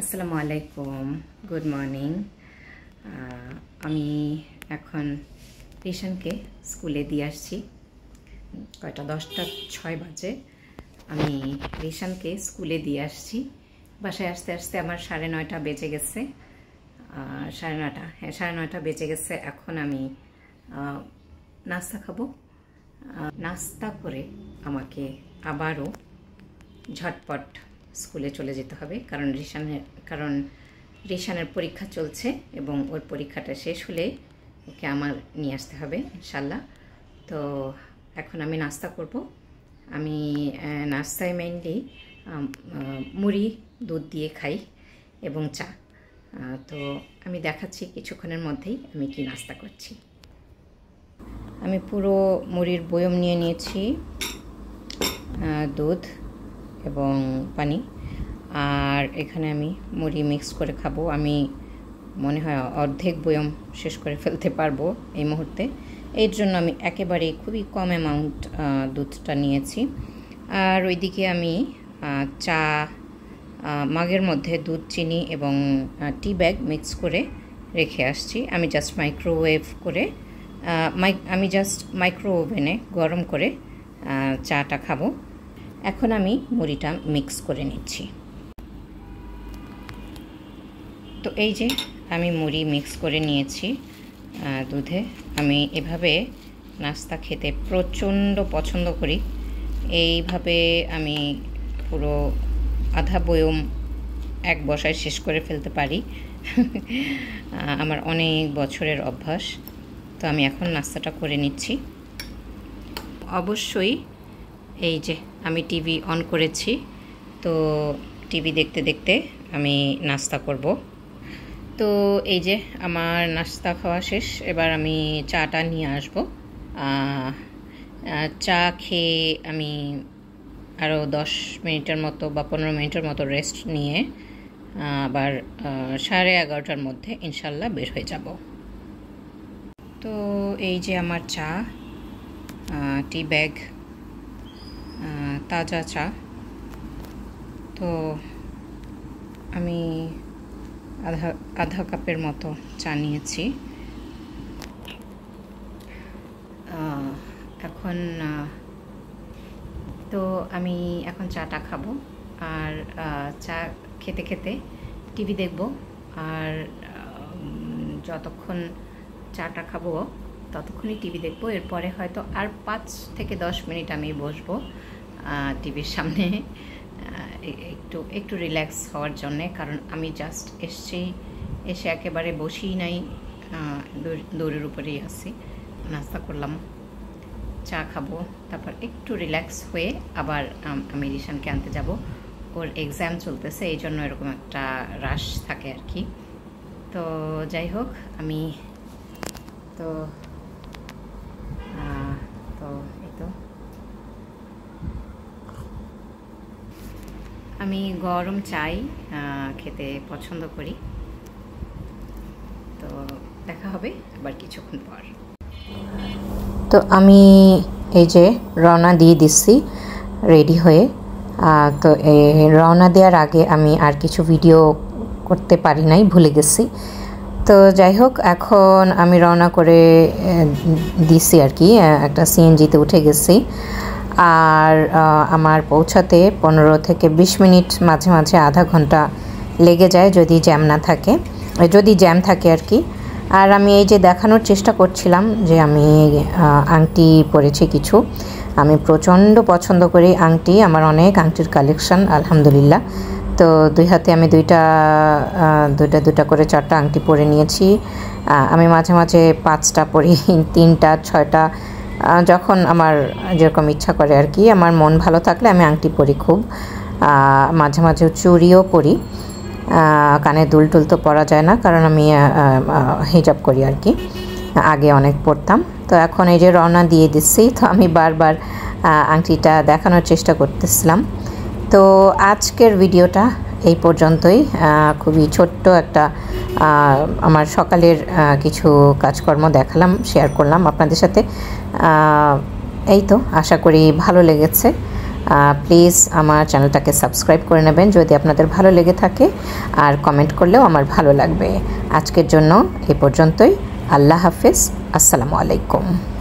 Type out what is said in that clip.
আসসালামু আলাইকুম, good morning. আমি এখন রিশানকে স্কুলে দিয়ে আসছি। কয়টা 10টা 6 বাজে। আমি রিশানকে স্কুলে দিয়ে আসছি। বাসায় আসতে আসতে আমার 9:30 বেজে গেছে। 9:30, হ্যাঁ 9:30 বেজে গেছে। এখন আমি নাস্তা খাবো। নাস্তা করে আমাকে আবারও ঝটপট স্কুলে চলে যেতে হবে, কারণ রিশানের পরীক্ষা চলছে এবং ওর পরীক্ষাটা শেষ হলে ওকে আমার নিয়ে আসতে হবে ইনশাল্লাহ। তো এখন আমি নাস্তা করব। আমি নাস্তায় মেইনলি মুড়ি দুধ দিয়ে খাই এবং চা। তো আমি দেখাচ্ছি কিছুক্ষণের মধ্যেই আমি কি নাস্তা করছি। আমি পুরো মুড়ির বয়ম নিয়ে নিয়েছি, দুধ এবং পানি, আর এখানে আমি মুড়ি মিক্স করে খাবো। আমি মনে হয় অর্ধেক বয়ম শেষ করে ফেলতে পারবো এই মুহূর্তে। এর জন্য আমি একেবারে খুবই কম অ্যামাউন্ট দুধটা নিয়েছি। আর ওইদিকে আমি চা মাগের মধ্যে দুধ, চিনি এবং টি ব্যাগ মিক্স করে রেখে আসছি। আমি জাস্ট মাইক্রো ওভেনে গরম করে চাটা খাবো। এখন আমি মুড়িটা মিক্স করে নিচ্ছি। তো এই যে আমি মুড়ি মিক্স করে নিয়েছি দুধে। আমি এভাবে নাস্তা খেতে প্রচণ্ড পছন্দ করি। এইভাবে আমি পুরো আধা বয়ম এক বসায় শেষ করে ফেলতে পারি। আমার অনেক বছরের অভ্যাস। তো আমি এখন নাস্তাটা করে নিচ্ছি। অবশ্যই এই যে আমি টিভি অন করেছি, তো টিভি দেখতে দেখতে আমি নাস্তা করব। তো এই যে আমার নাস্তা খাওয়া শেষ। এবার আমি চাটা নিয়ে আসব। চা খেয়ে আমি আরও 10 মিনিটের মতো বা 15 মিনিটের মতো রেস্ট নিয়ে আবার 11:30টার মধ্যে ইনশাল্লাহ বের হয়ে যাব। তো এই যে আমার চা, টি ব্যাগ, তাজা চা। তো আমি আধা কাপের মতো চা নিয়েছি। এখন তো আমি এখন চাটা খাবো, আর চা খেতে খেতে টিভি দেখব। আর যতক্ষণ চাটা খাবো ততক্ষণই টিভি দেখবো। এরপরে হয়তো আর 5 থেকে 10 মিনিট আমি বসবো টিভির সামনে একটু রিল্যাক্স হওয়ার জন্যে। কারণ আমি জাস্ট এসে একেবারে বসিই নাই, দৌড়ের উপরেই আছি। নাস্তা করলাম, চা খাবো, তারপর একটু রিল্যাক্স হয়ে আবার আমি রিশানকে আনতে যাব। ওর এক্সাম চলতেছে, এই জন্য এরকম একটা রাশ থাকে আর কি। তো যাই হোক, আমি তো এই তো আমি গরম চাই খেতে পছন্দ করি। তো দেখা হবে আবার কিছুক্ষণ পর। তো আমি এই যে রওনা দিয়ে দিচ্ছি রেডি হয়ে। তো রওনা দেওয়ার আগে আমি আর কিছু ভিডিও করতে পারি নাই, ভুলে গেছি। তো যাই হোক, এখন আমি রওনা করে দিছি আর কি, একটা সিএনজিতে উঠে গেছি। আর আমার পৌঁছাতে 15 থেকে 20 মিনিট, মাঝে মাঝে আধা ঘন্টা লেগে যায় যদি জ্যাম থাকে আর কি। আর আমি এই যে দেখানোর চেষ্টা করছিলাম যে আমি আংটি পরেছি কিছু। আমি প্রচণ্ড পছন্দ করি আংটি, আমার অনেক আংটির কালেকশন আলহামদুলিল্লাহ। তো দুই হাতে আমি দুইটা করে 4টা আংটি পরে নিয়েছি। আমি মাঝে মাঝে 5টা পরি, 3টা 6টা, যখন আমার যেরকম ইচ্ছা করে আর কি। আমার মন ভালো থাকলে আমি আংটি পরি খুব। মাঝে মাঝে চুড়িও পরি। কানে দুল টুল তো পরা যায় না, কারণ আমি হিজাব করি আর কি। আগে অনেক পরতাম। তো এখন এই যে রওনা দিয়ে দিচ্ছি। তো আমি বারবার আংটিটা দেখানোর চেষ্টা করতেছিলাম। তো আজকের ভিডিওটা এই পর্যন্তই। খুবই ছোট্ট একটা আমার সকালের কিছু কাজকর্ম দেখালাম, শেয়ার করলাম আপনাদের সাথে। এই তো, আশা করি ভালো লেগেছে। প্লিজ আমার চ্যানেলটাকে সাবস্ক্রাইব করে নেবেন যদি আপনাদের ভালো লেগে থাকে, আর কমেন্ট করলেও আমার ভালো লাগবে। আজকের জন্য এ পর্যন্তই। আল্লাহ হাফেজ। আসসালামু আলাইকুম।